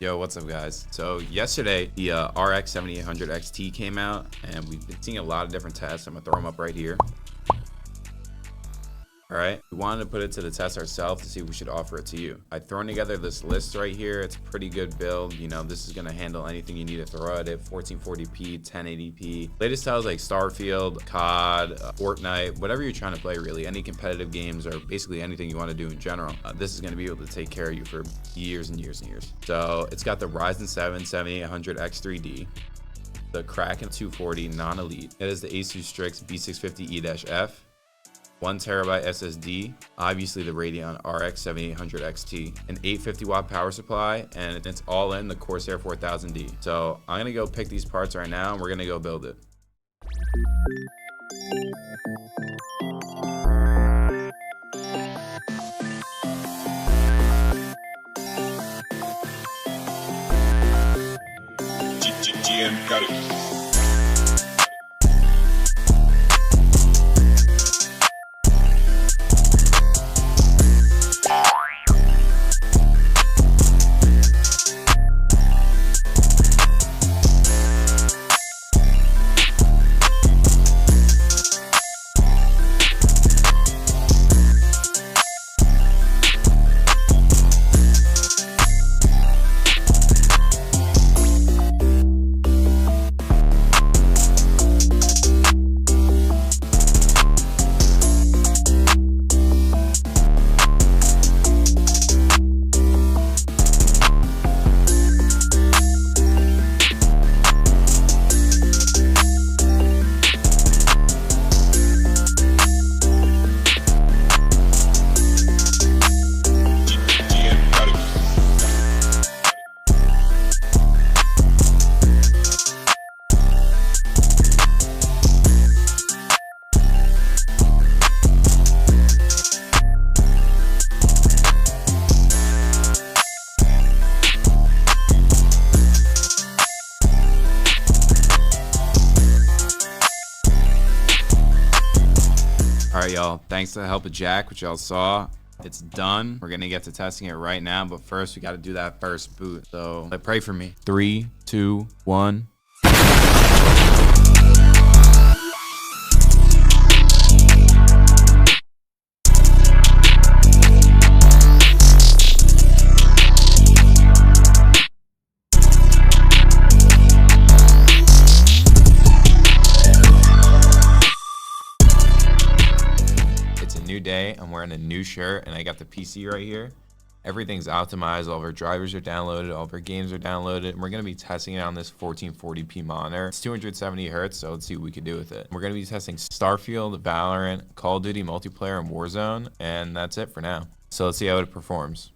Yo, what's up guys? So yesterday the RX 7800 XT came out and we've been seeing a lot of different tests. I'm gonna throw them up right here. All right, we wanted to put it to the test ourselves to see if we should offer it to you. I've thrown together this list right here. It's a pretty good build. You know, this is gonna handle anything you need to throw at it. 1440p, 1080p. Latest titles like Starfield, COD, Fortnite, whatever you're trying to play really. Any competitive games or basically anything you want to do in general. This is gonna be able to take care of you for years and years and years. So it's got the Ryzen 7 7800X3D. The Kraken 240 non-elite. It is the Asus Strix B650E-F. 1TB SSD, obviously the Radeon RX 7800 XT, an 850 watt power supply, and it's all in the Corsair 4000D. So I'm gonna go pick these parts right now and we're gonna go build it. Geam got it. All right, y'all, thanks to the help of Jack, which y'all saw, it's done. We're gonna get to testing it right now, but first we gotta do that first boot. So pray for me. 3, 2, 1. New day, I'm wearing a new shirt and I got the PC right here. Everything's optimized, all of our drivers are downloaded, all of our games are downloaded, and we're going to be testing it on this 1440p monitor. It's 270 hertz, so let's see what we can do with it. We're going to be testing Starfield, Valorant, Call of Duty multiplayer, and Warzone, and that's it for now. So let's see how it performs.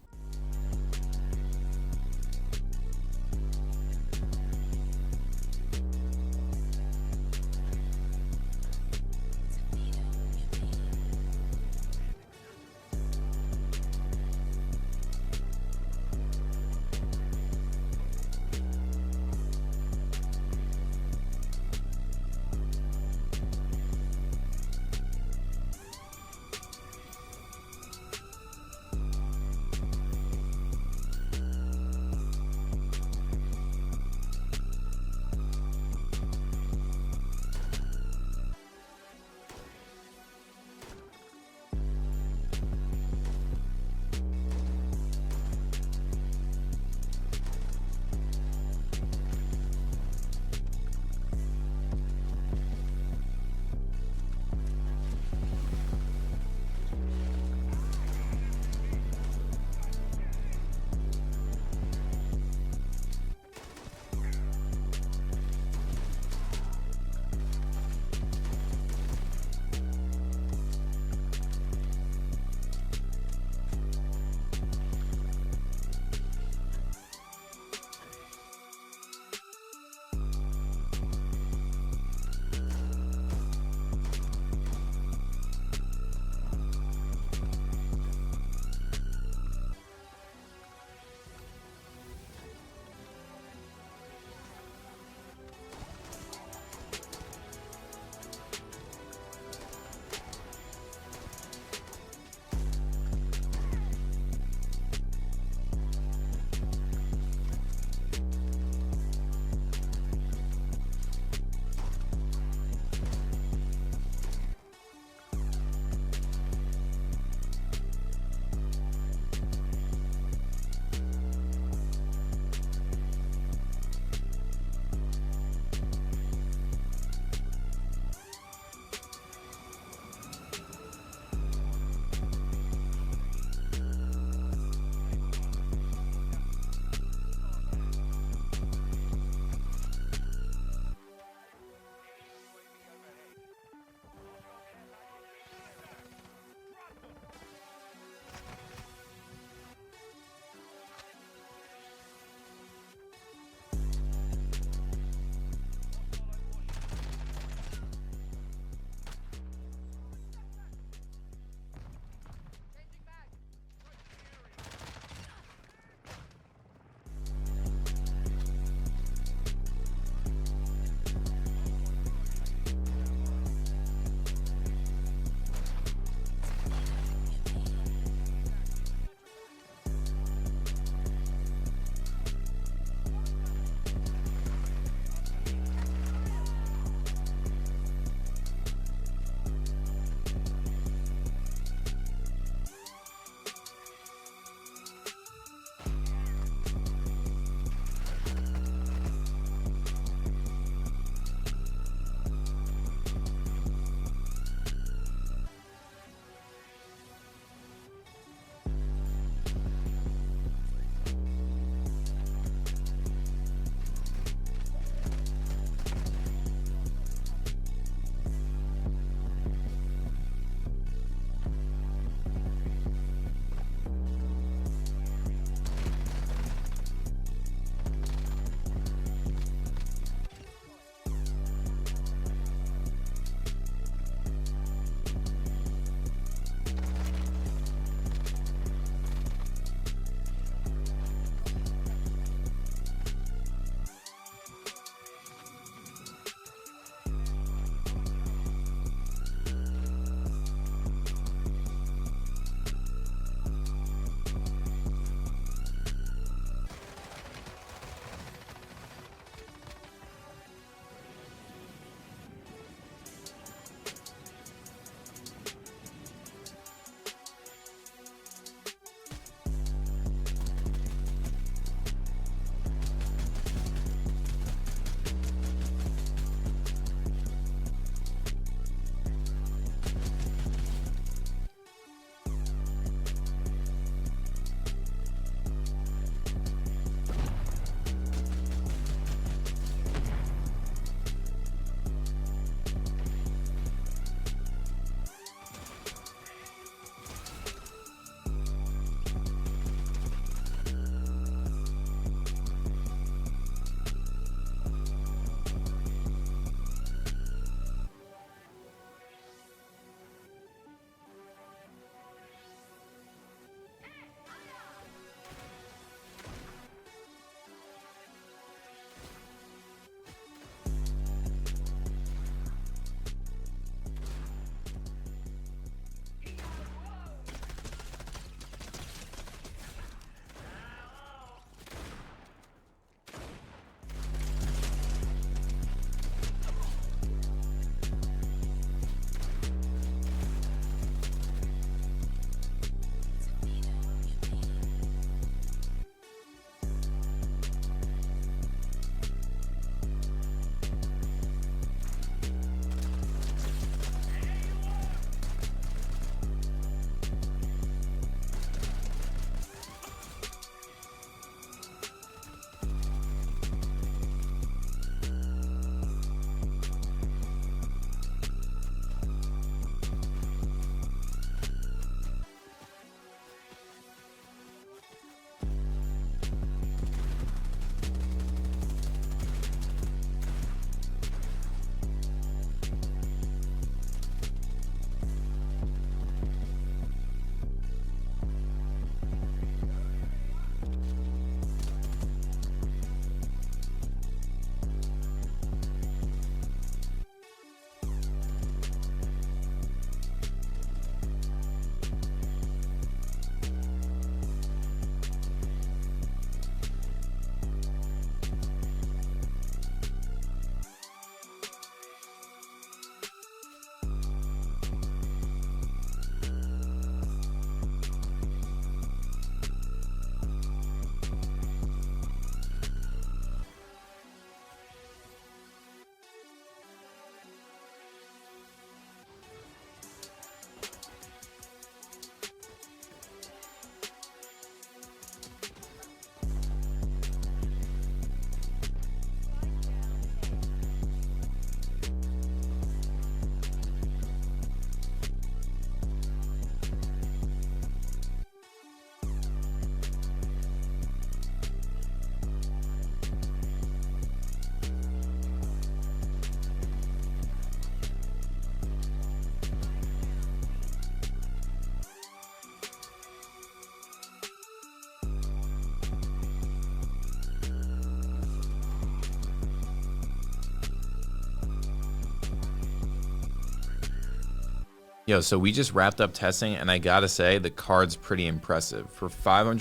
Yo, so we just wrapped up testing, and I gotta say, the card's pretty impressive. For $500,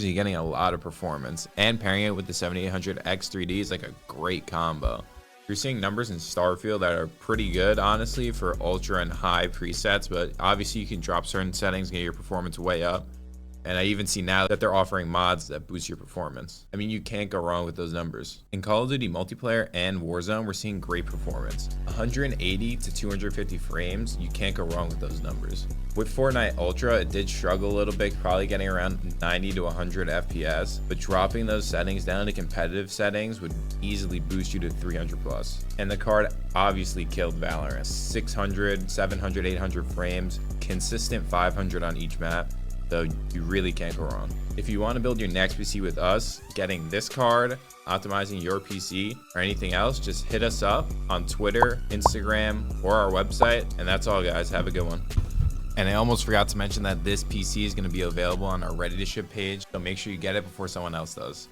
you're getting a lot of performance, and pairing it with the 7800X 3D is like a great combo. You're seeing numbers in Starfield that are pretty good, honestly, for ultra and high presets, but obviously you can drop certain settings and get your performance way up. And I even see now that they're offering mods that boost your performance. I mean, you can't go wrong with those numbers. In Call of Duty multiplayer and Warzone, we're seeing great performance. 180 to 250 frames, you can't go wrong with those numbers. With Fortnite Ultra, it did struggle a little bit, probably getting around 90 to 100 FPS, but dropping those settings down to competitive settings would easily boost you to 300 plus. And the card obviously killed Valorant. 600, 700, 800 frames, consistent 500 on each map. So you really can't go wrong. If you want to build your next PC with us, getting this card, optimizing your PC, or anything else, just hit us up on Twitter, Instagram, or our website. And that's all, guys. Have a good one. And I almost forgot to mention that this PC is going to be available on our ready to ship page, so make sure you get it before someone else does.